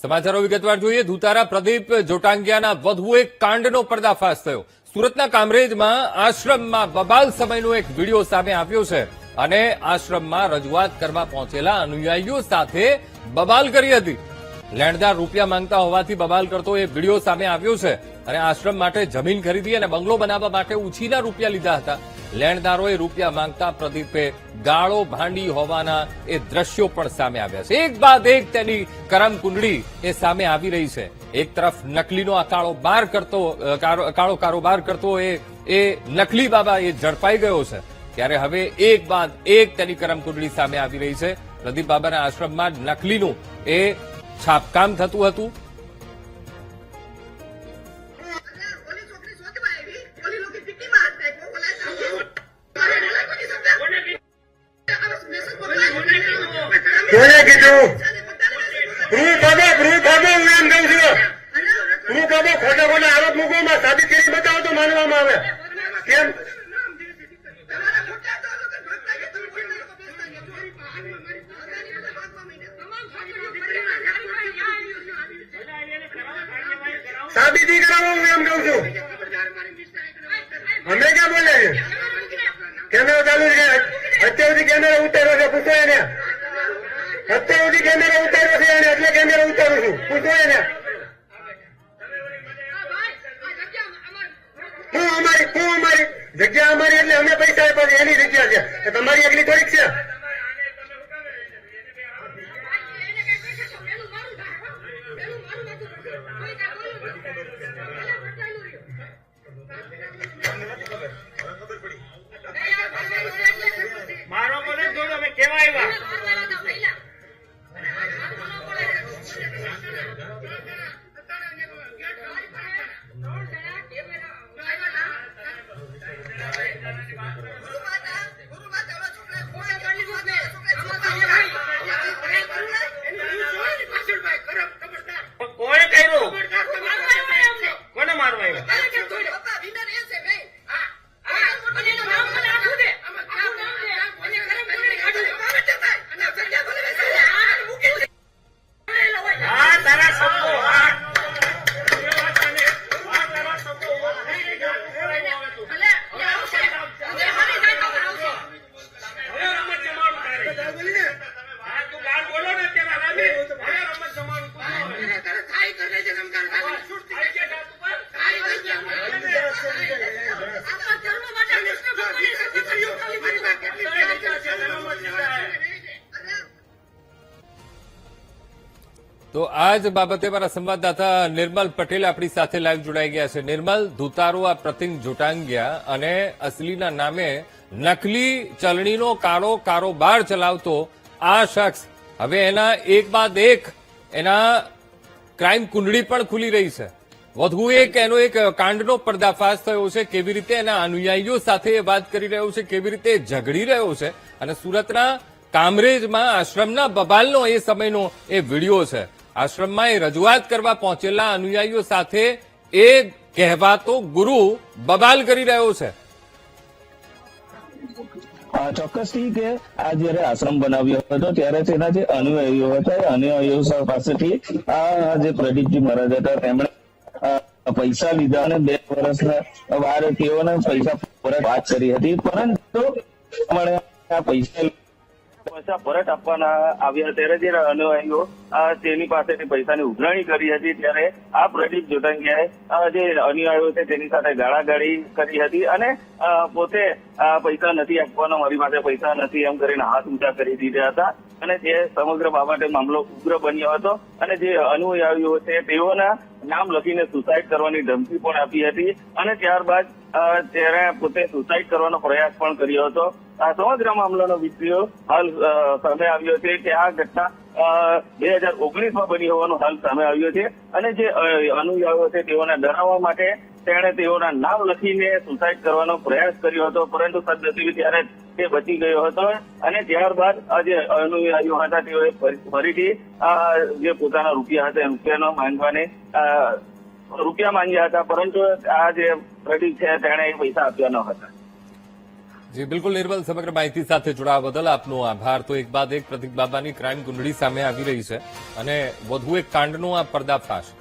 સમાચારો વિગતવાર જોઈએ. ધુતારા પ્રદીપ જોટાંગિયાના વધુ એક કાંડનો પર્દાફાશ થયો. સુરતના કામરેજમાં આશ્રમમાં બબાલ સમયનો એક વિડીયો સામે આવ્યો છે અને આશ્રમમાં રજૂઆત કરવા પહોંચેલા અનુયાયીઓ સાથે બબાલ કરી હતી. લેણદાર રૂપિયા માંગતા હોવાથી બબાલ કરતો એ વિડીયો સામે આવ્યો છે અને આશ્રમ માટે જમીન ખરીદી અને બંગલો બનાવવા માટે ઉછીના રૂપિયા લીધા હતા. લેણદારોએ રૂપિયા માંગતા પ્રદીપે ગાળો ભાંડી હોવાના એ દ્રશ્યો પણ સામે આવ્યા છે. એક બાદ એક તેની કરમ કુંડળી એ સામે આવી રહી છે. એક તરફ નકલીનો આ કાળો કારોબાર કરતો એ નકલી બાબા એ ઝડપાઈ ગયો છે, ત્યારે હવે એક બાદ એક તેની કરમ કુંડળી સામે આવી રહી છે. પ્રદીપ બાબાના આશ્રમમાં નકલીનું એ છાપકામ થતું હતું. કોને કીધું? પ્રૂફ આપો, હું એમ કહું છું. પ્રૂફ આપો, ખોટા ખોટા આરોપ મૂકવામાં સાબિત કરી બતાવો તો માનવામાં આવે. કેમ? સાબિતી કરાવો, હું એમ કહું છું. અમે ક્યાં બોલે છે? કેમેરો ચાલુ છે. અત્યાર સુધી કેમેરો ઉતાર્યો છે, પૂછો એને. અત્યાર સુધી કેમેરો ઉતાર્યો છે એને, એટલે કેમેરો ઉતારું છું. પૂછો એને. હું અમારી જગ્યા અમારી એટલે અમે પૈસા આપ્યા છે, એની જગ્યા છે. તમારી એકલી થોડીક છે. મારો મને જોડો અમે કેવા આવ્યા. કોણે કર્યું? કોને મારવા આવ્યા? તો આ જ બાબતે મારા સંવાદદાતા નિર્મલ પટેલ આપણી સાથે લાઈવ જોડાઈ ગયા છે. નિર્મલ, ધુતારો આ પ્રતિક જોટાંગિયા અને અસલીના નામે નકલી ચલણીનો કાળો કારોબાર ચલાવતો આ શખ્સ હવે એના એક બાદ એક એના ક્રાઇમ કુંડળી પણ ખુલી રહી છે. વધુ એનો એક કાંડનો પર્દાફાશ થયો છે. કેવી રીતે એના અનુયાયીઓ સાથે વાત કરી રહ્યો છે, કેવી રીતે ઝઘડી રહ્યો છે, અને સુરતના કામરેજમાં આશ્રમના બબાલનો એ સમયનો એ વિડીયો છે. આશ્રમમાં એ રજૂઆત કરવા પહોંચેલા અનુયાયીઓ સાથે એ કહેવાતો ગુરુ બબાલ કરી રહ્યો છે. ચોક્કસથી કે આ જયારે આશ્રમ બનાવ્યો હતો ત્યારે તેના જે અનુયાયીઓ હતા એ અનુયાયીઓ પાસેથી આ જે પ્રદીપજી મહારાજ હતા તેમણે પૈસા લીધા અને 2 વર્ષના વાર તેઓને પૈસા પરત વાત કરી હતી, પરંતુ આ પૈસા પરત આપવાના આવ્યા ત્યારે જે અનુયાયીઓ તેની પાસેથી પૈસાની ઉઘરાણી કરી હતી ત્યારે આ પ્રદીપ જોટાંગિયાએ જે અનુયાયીઓ છે તેની સાથે ગાળાગાળી કરી હતી અને પોતે પૈસા નથી આપવાનો, મારી પાસે પૈસા નથી એમ કરીને હાથ ઊંચા કરી દીધા હતા અને તે સમગ્ર બાબતે મામલો ઉગ્ર બન્યો હતો અને જે અનુયાયીઓ છે તેઓના નામ લખીને સુસાઇડ કરવાની ધમકી પણ આપી હતી અને ત્યારબાદ તેણે પોતે સુસાઇડ કરવાનો પ્રયાસ પણ કર્યો હતો. આ સમગ્ર મામલાનો વિડીયો હાલ સામે આવ્યો છે કે આ ઘટના 2019માં બની હોવાનું હાલ સામે આવ્યો છે અને જે અનુયાયીઓ છે તેઓને ડરાવવા માટે તેણે તેઓના નામ લખીને સુસાઇડ કરવાનો પ્રયાસ કર્યો હતો, પરંતુ સદનસીબે ત્યારે તે બચી ગયો હતો અને ત્યારબાદ આ જે અનુયાયીઓ હતા તેઓએ ફરીથી જે પોતાના રૂપિયા હતા રૂપિયાનો માંગવાને રૂપિયા માંગ્યા હતા, પરંતુ આ જે પ્રદીપ છે તેણે પૈસા આપ્યા ન હતા. જી બિલકુલ નિર્મલ, સમગ્ર માહિતી સાથે જોડાવા બદલ આપનો આભાર. તો એક બાદ એક પ્રતિક બાબાની ક્રાઇમ કુંડળી સામે આવી રહી છે અને વધુ એક કાંડનો આ પર્દાફાશ.